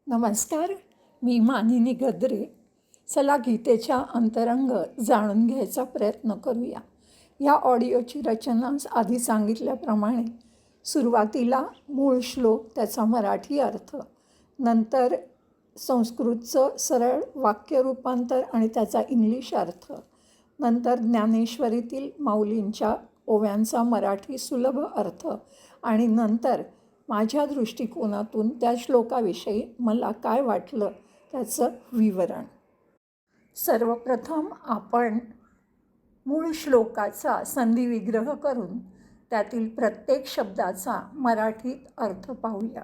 नमस्कार, मी मानिनी गद्रे. चला गीतेच्या अंतरंग जाणून घ्यायचा प्रयत्न करूया. या ऑडिओची रचना आधी सांगितल्याप्रमाणे सुरुवातीला मूळ श्लोक, त्याचा मराठी अर्थ, नंतर संस्कृतचं सरळ वाक्य रूपांतर आणि त्याचा इंग्लिश अर्थ, नंतर ज्ञानेश्वरीतील माऊलींच्या ओव्यांचा मराठी सुलभ अर्थ आणि नंतर माझ्या दृष्टिकोनातून त्या श्लोकाविषयी मला काय वाटलं त्याचं विवरण. सर्वप्रथम आपण मूळ श्लोकाचा संधिविग्रह करून त्यातील प्रत्येक शब्दाचा मराठीत अर्थ पाहूया.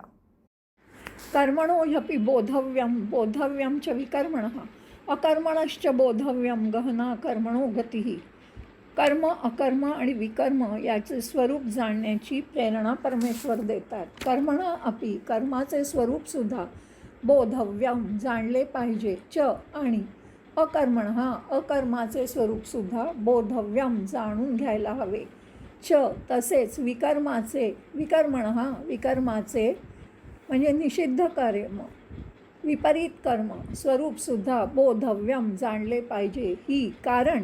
कर्मणो ह्यपि बोधव्यम बोधव्यम च विकर्मणः अकर्मणश्च बोधव्यम गहना कर्मणो गतिः. कर्म, अकर्म आणि विकर्म याचे स्वरूप जाणण्याची प्रेरणा परमेश्वर देतात. कर्मणा अपि, कर्माचे स्वरूपसुद्धा, बोधव्यम जाणले पाहिजे, च आणि अकर्मणः अकर्माचे स्वरूपसुद्धा बोधव्यम जाणून घ्यायला हवे, च तसेच विकर्माचे विकर्माचे म्हणजे निषिद्ध कर्म, विपरीत कर्म स्वरूपसुद्धा बोधव्यम जाणले पाहिजे. ही कारण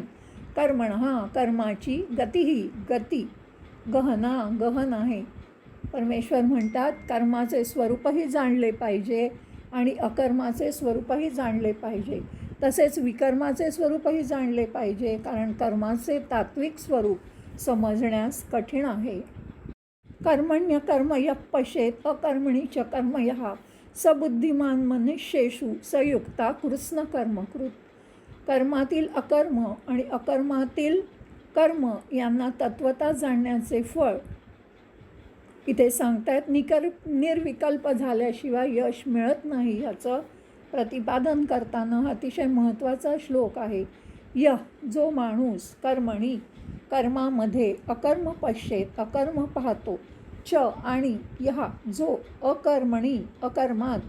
कर्मणः कर्माची गती गहन आहे. परमेश्वर म्हणतात कर्माचे स्वरूपही जाणले पाहिजे आणि अकर्माचे स्वरूपही जाणले पाहिजे, तसेच विकर्माचे स्वरूपही जाणले पाहिजे, कारण कर्माचे तात्विक स्वरूप समजण्यास कठीण आहे. कर्मण्य कर्मयः पश्येत अकर्मणि च कर्मयः स बुद्धिमान मनुष्येषु सयुक्ता कृत्स्न कर्मकृत. कर्मातील अकर्म आणि अकर्मातील कर्म यांना तत्वता जाणण्याचे फळ इथे सांगतायत. निर्विकल्प झाल्याशिवाय यश मिळत नाही ह्याचं प्रतिपादन करताना अतिशय महत्त्वाचा श्लोक आहे. जो माणूस कर्मणी कर्मामध्ये अकर्म पश्येत अकर्म पाहतो, च आणि जो अकर्मणी अकर्मात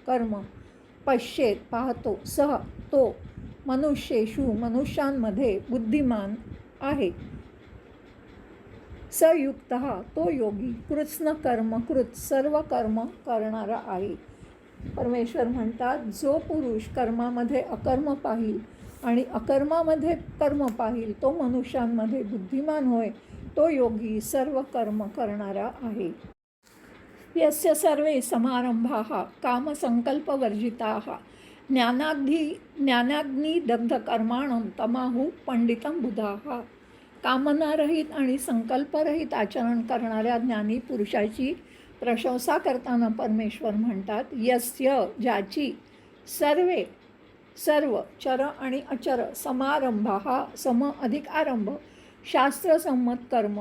कर्म पश्येत पाहतो, सह तो मनुष्येषु मनुष्यांमध्ये बुद्धिमान आहे, सयुक्त तो योगी, कृत्स्न कर्मकृत सर्व कर्म करणारा आहे. परमेश्वर म्हणतात जो पुरुष कर्मामध्ये अकर्म पाहिल आणि अकर्मामध्ये कर्म पाहिल तो मनुष्यांमध्ये बुद्धिमान होय, तो योगी सर्व कर्म करणारा आहे. यस्य सर्वे समारंभाः कामसंकल्पवर्जिताः ज्ञानाग्नी दग्ध कर्माणं तमाहु पंडितं बुधाः. कामनारहित आणि संकल्परहित आचरण करणाऱ्या ज्ञानी पुरुषाची प्रशंसा करताना परमेश्वर म्हणतात यस्य ज्याची सर्व चर आणि अचर समारंभाः सम अधिक आरंभ शास्त्रसंमत कर्म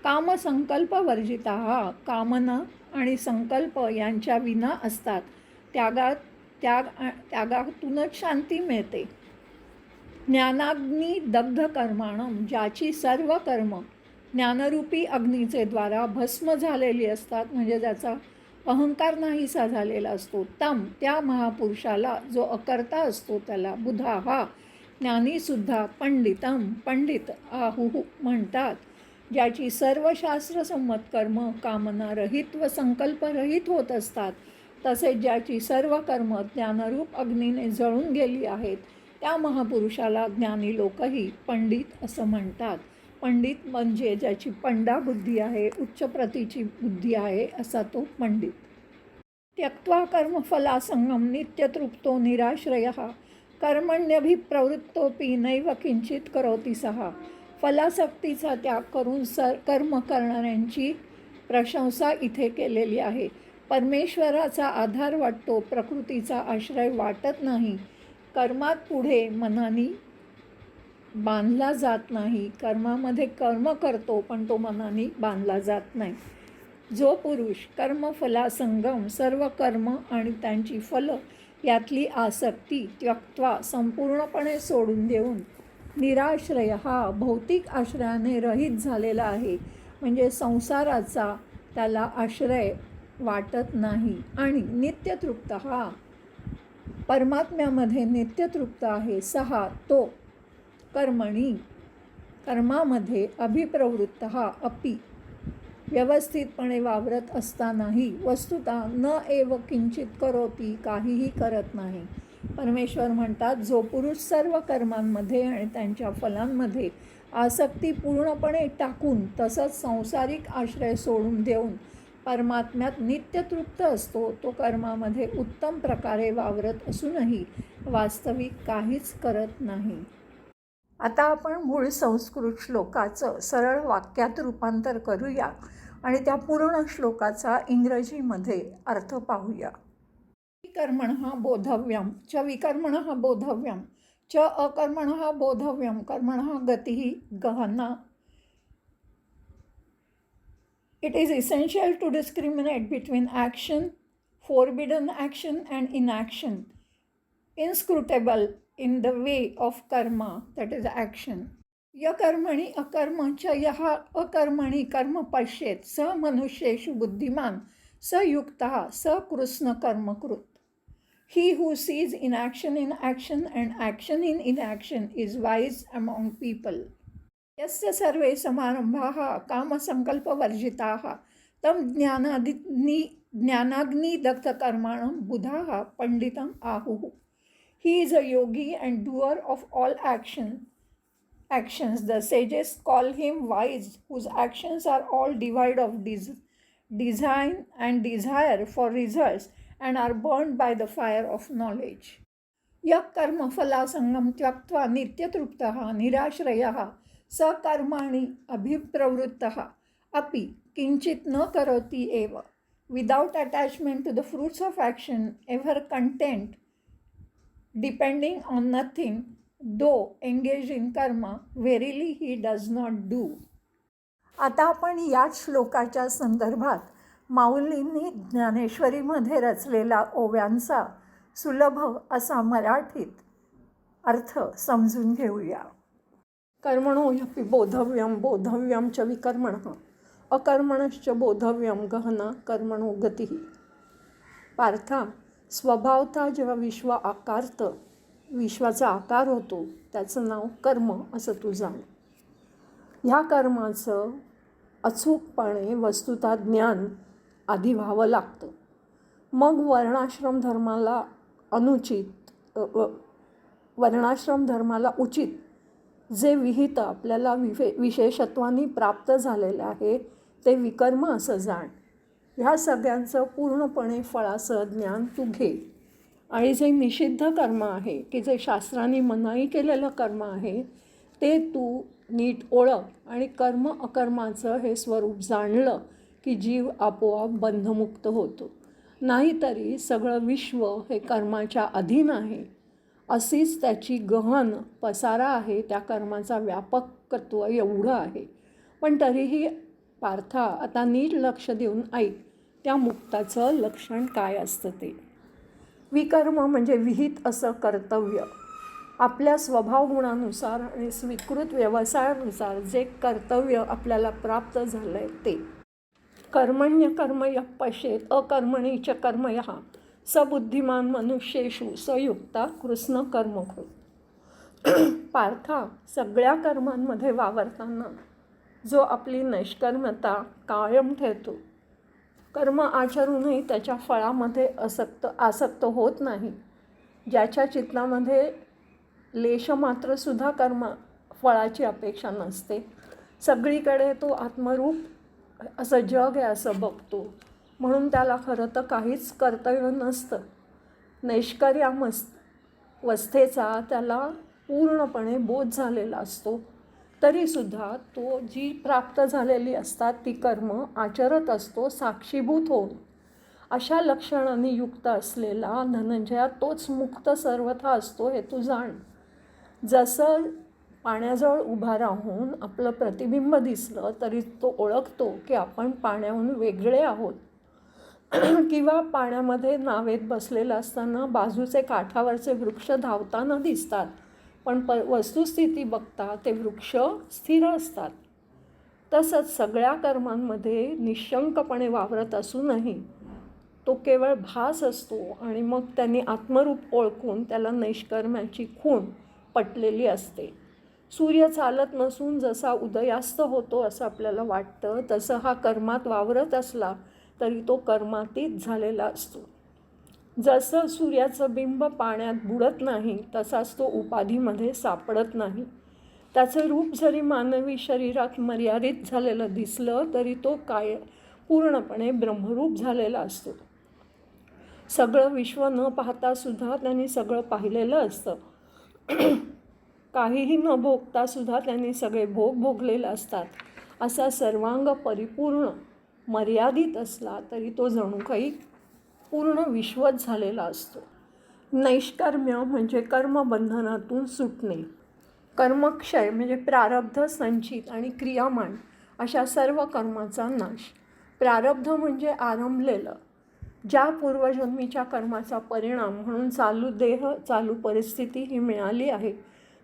कामसंकल्पवर्जिताः कामना आणि संकल्प यांच्या विना असतात. त्यागातूनच शांती मिळते. ज्ञानाग्नी दग्ध कर्माणं ज्याची सर्व कर्म ज्ञानरूपी अग्नीचे द्वारा भस्म झालेली असतात, म्हणजे ज्याचा अहंकार नाहीसा झालेला असतो, त्या महापुरुषाला जो अकर्ता असतो त्याला बुधाः ज्ञानीसुद्धा पंडित आहुः म्हणतात. ज्याची सर्व शास्त्रसंमत कर्म कामनारहित व संकल्परहित होत असतात, तसेच ज्याची सर्व कर्म ज्ञानरूप अग्नीने जळून गेली आहेत, त्या महापुरुषाला ज्ञानी लोकही पंडित असं म्हणतात. पंडित म्हणजे ज्याची पंडा बुद्धी आहे, उच्च प्रतीची बुद्धी आहे, असा तो पंडित. त्यक्त्वा कर्मफलासंगम नित्यतृप्तो निराश्रयः कर्मण्यभिप्रवृत्तोपि नैव किंचित करोति सः. फलासक्तीचा त्याग करून कर्म करणाऱ्यांची प्रशंसा इथे केलेली आहे. परमेश्वराचा आधार वाटतो, प्रकृतीचा आश्रय वाटत नाही. कर्मात पुढे मनाने बांधला जात नाही. कर्मामध्ये कर्म करतो पण तो मनाने बांधला जात नाही. जो पुरुष कर्मफलासंगम सर्व कर्म आणि त्यांची फलं यातली आसक्ती त्यक्त्वा संपूर्णपणे सोडून देऊन निराश्रय हा भौतिक आश्रयाने रहित झालेला आहे, म्हणजे संसाराचा त्याला आश्रय वाटत नाही. आणि नित्यतृप्त हा परमात्म्यामध्ये नित्यतृप्त आहे. सहा तो कर्मामध्ये अभिप्रवृत्त अपि व्यवस्थितपणे वावरत असतानाही वस्तुतः न एव किंचित करोती, काहीही करत नाही. परमेश्वर म्हणतात, जो पुरुष सर्व कर्मांमध्ये आणि त्यांच्या फलांमध्ये आसक्ती पूर्णपणे टाकून तसंच सांसारिक आश्रय सोडून देऊन परमात्म्यात नित्यतृप्त असतो, तो कर्मामध्ये उत्तम प्रकारे वावरत असूनही वास्तविक काहीच करत नाही. आता आपण मूळ संस्कृत श्लोकाचं सरळ वाक्यात रूपांतर करूया आणि त्या पूर्ण श्लोकाचा इंग्रजीमध्ये अर्थ पाहूया. कर्मणः बोधव्यम च विकर्मणः बोधव्यम च अकर्मणः बोधव्यम कर्मणः गतिः गहना. It is essential to discriminate between action, forbidden action, and inaction, inscrutable in the way of karma, that is action. यकर्मणि अकर्म च यः अकर्मणि कर्म पश्येत् स मनुष्येषु बुद्धिमान स युक्तः स Krishna कर्मकृत्. He who sees inaction in action and action in inaction is wise among people. यस्य सर्वे समारंभाः कामसङ्कल्पवर्जिताः तं ज्ञानाग्निदग्धकर्माणं बुधाः पंडितम् आहुः. He is a yogi and doer of all actions. The sages call him wise, whose actions are all devoid of design and desire for results and are burned by the fire of knowledge. यः कर्मफलासङ्गं त्यक्त्वा नित्यतृप्तः निराश्रयः स कर्माणि अभिप्रवृत्तः अपि किंचित न करोति एव. Without attachment to the fruits of action, ever content, depending on nothing, though engaged in karma, verily he does not do. आता आपण याच श्लोकाच्या संदर्भात माऊलींनी ज्ञानेश्वरीमध्ये रचलेला ओव्यांचा सुलभ असा मराठीत अर्थ समजून घेऊया. कर्मणो ह्यपि बोधव्यम बोधव्यम च विकर्मणः अकर्मणश्च बोधव्यम गहना कर्मणो गतिः. पार्था, स्वभावता जेव्हा विश्व आकारतं, विश्वाचा आकार होतो, त्याचं नाव कर्म असं तू जाण. ह्या कर्माचं अचूकपणे वस्तुतः ज्ञान आधी व्हावं लागतं. मग वर्णाश्रम धर्माला उचित जे विहित आपल्याला विशेषत्वानी प्राप्त झालेलं आहे ते विकर्म असं जाण. ह्या सगळ्यांचं पूर्णपणे फळाचं ज्ञान तू घे. आणि जे निषिद्ध कर्म आहे की जे शास्त्रांनी मनाई केलेलं कर्म आहे ते तू नीट ओळख आणि कर्म अकर्माचं हे स्वरूप जाणलं की जीव आपोआप बंधमुक्त होतो. नाहीतरी सगळं विश्व हे कर्माच्या अधीन आहे, अशीच त्याची गहन पसारा आहे, त्या कर्माचा व्यापकत्व एवढं आहे. पण तरीही पार्था, आता नीट लक्ष देऊन ऐक, त्या मुक्ताचं लक्षण काय असतं ते. विकर्म म्हणजे विहित असं कर्तव्य. आपल्या स्वभावगुणानुसार आणि स्वीकृत व्यवसायानुसार जे कर्तव्य आपल्याला प्राप्त झालं आहे ते. कर्मण्य कर्म यः पश्येत् अकर्मणि च कर्म यः स बुद्धिमान मनुष्येषु स युक्ता कृष्ण कर्मकृत्. पार्था, सगळ्या कर्मांमध्ये वावरताना जो आपली नैष्कर्म्यता कायम ठेवतो, कर्म आचरूनही त्याच्या फळामध्ये आसक्त होत नाही, ज्याच्या चित्तामध्ये लेशमात्रसुद्धा फळाची अपेक्षा नसते, सगळीकडे तो आत्मरूप असं जग आहे असं बघतो, म्हणून त्याला खरं तर काहीच कर्तव्य नसतं. नैष्कर्यावस्थेचा त्याला पूर्णपणे बोध झालेला असतो, तरीसुद्धा तो जी प्राप्त झालेली असतात ती कर्म आचरत असतो साक्षीभूत होऊन. अशा लक्षणांनी युक्त असलेला धनंजया तोच मुक्त सर्वथा असतो हे तू जाण. जसं पाण्याजवळ उभा राहून आपलं प्रतिबिंब दिसलं तरी तो ओळखतो की आपण पाण्याहून वेगळे आहोत. किंवा पाण्यामध्ये नावेत बसलेलं असताना बाजूचे काठावरचे वृक्ष धावताना दिसतात, पण वस्तुस्थिती बघता ते वृक्ष स्थिर असतात. तसंच सगळ्या कर्मांमध्ये निशंकपणे वावरत असूनही तो केवळ भास असतो आणि मग त्यांनी आत्मरूप ओळखून त्याला नैष्कर्म्याची खूण पटलेली असते. सूर्य चालत नसून जसा उदयास्त होतो असं आपल्याला वाटतं, तसं हा कर्मात वावरत असला तरी तो कर्मातीत झालेला असतो. जसं सूर्याचं बिंब पाण्यात बुडत नाही तसाच तो उपाधीमध्ये सापडत नाही. त्याचं रूप जरी मानवी शरीरात मर्यादित झालेलं दिसलं तरी तो पूर्णपणे ब्रह्मरूप झालेला असतो. सगळं विश्व न पाहता सुद्धा त्यांनी सगळं पाहिलेलं असतं. काहीही न भोगता सुद्धा त्यांनी सगळे भोग भोगलेले असतात. असा सर्वांग परिपूर्ण मर्यादित असला तरी तो जणू काही पूर्ण विश्वच झालेला असतो. नैष्कर्म्य म्हणजे कर्मबंधनातून सुटणे. कर्मक्षय म्हणजे प्रारब्ध संचित आणि क्रियामान अशा सर्व कर्माचा नाश. प्रारब्ध म्हणजे आरंभलेलं, ज्या पूर्वजन्मीच्या कर्माचा परिणाम म्हणून चालू देह चालू परिस्थिती ही मिळाली आहे,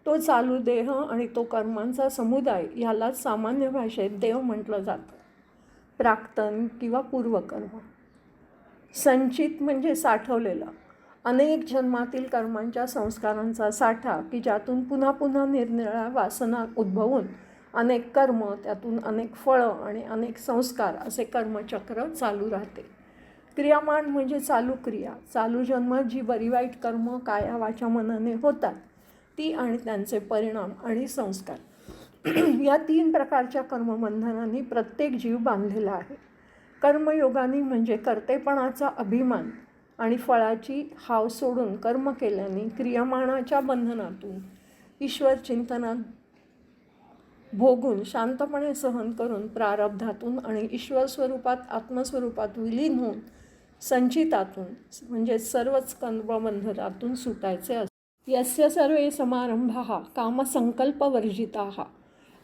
तो चालू देह आणि तो कर्मांचा समुदाय यालाच सामान्य भाषेत देव म्हटलं जातं. प्राक्तन किंवा पूर्वकर्म. संचित म्हणजे साठवलेलं, अनेक जन्मातील कर्मांच्या संस्कारांचा साठा की ज्यातून पुन्हा पुन्हा निरनिराळ्या वासना उद्भवून अनेक कर्म, त्यातून अनेक फळं आणि अनेक संस्कार असे कर्मचक्र चालू राहते. क्रियामान म्हणजे चालू क्रिया, चालू जन्मात जी बरी वाईट कर्म काया वाचा मनाने होतात ती आणि त्यांचे परिणाम आणि संस्कार. या 3 प्रकारच्या कर्मबंधनांनी प्रत्येक जीव बांधलेला आहे. कर्मयोगानी म्हणजे कर्तेपणाचा अभिमान आणि फळाची हाव सोडून कर्म केल्याने क्रियामानाच्या बंधनातून ईश्वर चिंतनात भोगून शांतपणे सहन करून प्रारब्धातून आणि ईश्वर स्वरूपात आत्मस्वरूपात विलीन होऊन संचितातून म्हणजे सर्वच कर्मबंधनातून सुटायचे असते. यस्य सर्वे समारंभाः कामसंकल्पवर्जिताः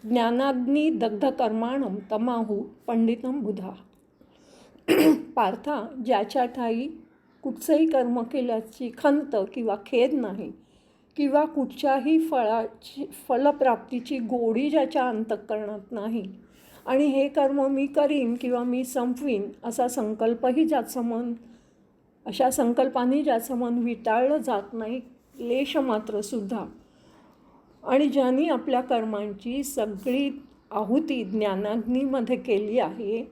ज्ञानाग्नी दग्धकर्माणं तमाहु पंडितं बुधाः. पार्था, ज्याच्या ठाई कुठचंही कर्म केल्याची खंत किंवा खेद नाही किंवा कुठच्याही फलप्राप्तीची गोडी ज्याच्या अंतःकरणात नाही आणि हे कर्म मी करीन किंवा मी संपवीन असा संकल्पही ज्याचं मन अशा संकल्पाने ज्याचं मन विटाळलं जात नाही लेश मात्रसुद्धा, आणि ज्यांनी आपल्या कर्मांची सगळी आहुती ज्ञानाग्नीमध्ये केली आहे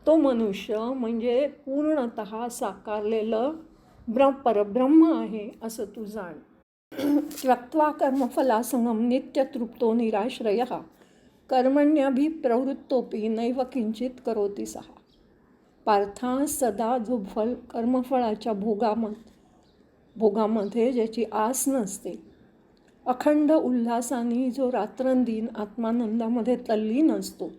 तो मनुष्य म्हणजे पूर्णतः साकारलेलं परब्रह्म आहे असं तू जाण. त्यक्त्वा कर्मफलासंगं नित्यतृप्तो निराश्रयः कर्मण्यभिप्रवृत्तोपि नैव किंचित करोति सः. पार्था, सदा जो कर्मफळाच्या भोगामध्ये ज्याची आस नसते, अखंड उल्हासाने जो रात्रंदिन आत्मानंदामध्ये तल्लीन असतो,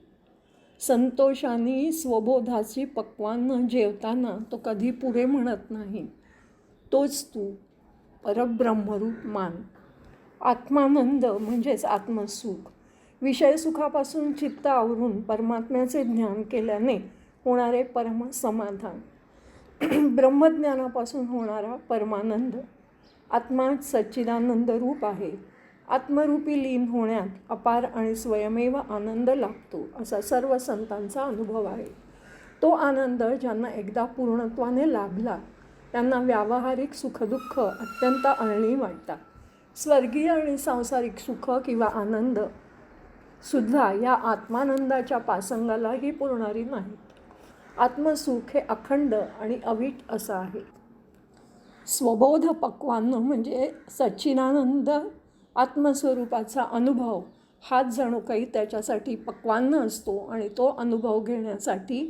संतोषाने स्वबोधाची पक्वान्न जेवताना तो कधी पुढे म्हणत नाही, तोच तू परब्रह्मरूप मान. आत्मानंद म्हणजेच आत्मसुख. विषयसुखापासून चित्त आवरून परमात्म्याचे ज्ञान केल्याने होणारे परमसमाधान. ब्रह्मज्ञानापासून होणारा परमानंद. आत्मा सच्चिदानंद रूप आहे. आत्मरूपी लीन होण्यात अपार आणि स्वयमेव आनंद लाभतो असा सर्व संतांचा अनुभव आहे. तो आनंद ज्यांना एकदा पूर्णत्वाने लाभला त्यांना व्यावहारिक सुखदुःख अत्यंत अळणी वाटतात. स्वर्गीय आणि सांसारिक सुख किंवा आनंद सुद्धा या आत्मानंदाच्या पासंगालाही पुरणारी नाहीत. आत्मसुख हे अखंड आणि अवीट असं आहे. स्वबोध पक्वान्न म्हणजे सच्चिदानंद आत्मस्वरूपाचा अनुभव हाच जणू काही त्याच्यासाठी पक्वान्न असतो आणि तो अनुभव घेण्यासाठी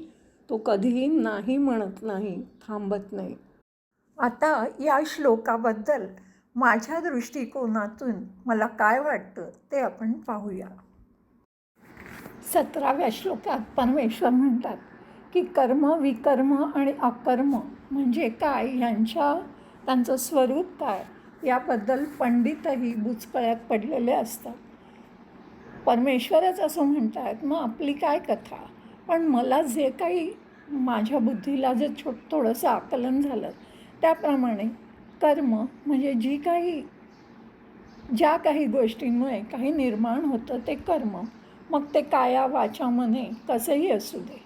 तो कधीही नाही म्हणत नाही, थांबत नाही. आता या श्लोकाबद्दल माझ्या दृष्टिकोनातून मला काय वाटतं ते आपण पाहूया. 17व्या श्लोकात परमेश्वर म्हणतात की कर्म, विकर्म आणि अकर्म म्हणजे काय, त्यांचं स्वरूप काय याबद्दल पंडितही बुचकळ्यात पडलेले असतात. परमेश्वरच असं म्हणतात, मग आपली काय कथा. पण मला जे काही माझ्या बुद्धीला जे थोडंसं आकलन झालं त्याप्रमाणे कर्म म्हणजे ज्या काही गोष्टींमुळे काही निर्माण होतं ते कर्म, मग ते काया वाचा मने कसेही असू दे.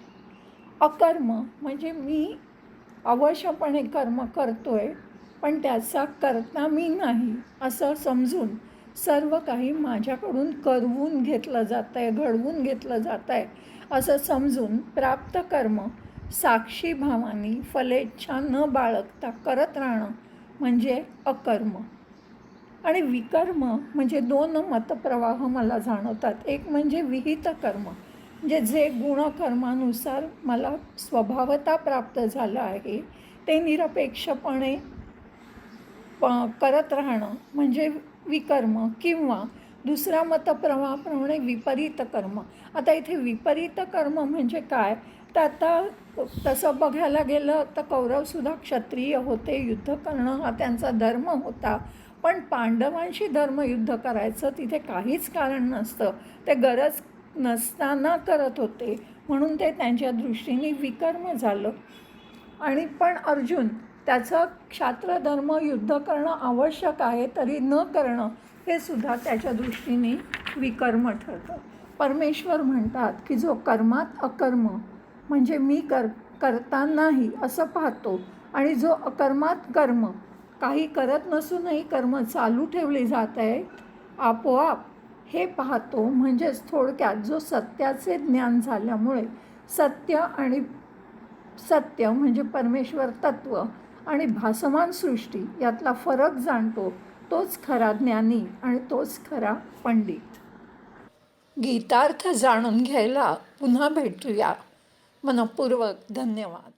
अकर्म म्हणजे मी अवश्यपणे कर्म करतोय पण त्याचा करता मी नाही असं समजून सर्व काही माझ्याकडून करवून घेतलं जातं आहे, घडवून घेतलं जातं आहे असं समजून प्राप्त कर्म साक्षी भावानी फलेच्छा न बाळगता करत राहणं म्हणजे अकर्म. आणि विकर्म म्हणजे दोन मतप्रवाह मला जाणवतात. एक म्हणजे विहित कर्म, म्हणजे जे गुणकर्मानुसार मला स्वभावता प्राप्त झालं आहे ते निरपेक्षपणे करत राहणं म्हणजे विकर्म, किंवा दुसरा मतप्रवाहाप्रमाणे विपरीत कर्म. आता इथे विपरीत कर्म म्हणजे काय, तर आता तसं बघायला गेलं तर कौरवसुद्धा क्षत्रिय होते, युद्ध करणं हा त्यांचा धर्म होता. पण पांडवांशी धर्मयुद्ध करायचं तिथे काहीच कारण नसतं, ते गरज नसताना करत होते, म्हणून ते त्यांच्या दृष्टीने विकर्म झालं. आणि पण अर्जुन त्याचं क्षात्रधर्म युद्ध करणं आवश्यक आहे तरी न करणं हे सुद्धा त्याच्या दृष्टीने विकर्म ठरतं. परमेश्वर म्हणतात की जो कर्मात अकर्म म्हणजे मी करता नाही असं पाहतो, आणि जो अकर्मात कर्म काही करत नसूनही कर्म चालू ठेवली जात आहे आपोआप हे पाहतो, म्हणजेच थोडक्यात जो सत्याचे ज्ञान झाल्यामुळे सत्य म्हणजे परमेश्वर तत्व आणि भासमान सृष्टी यातला फरक जाणतो, तोच खरा ज्ञानी आणि तोच खरा पंडित. गीतार्थ जाणून घ्यायला पुन्हा भेटूया. मनःपूर्वक धन्यवाद.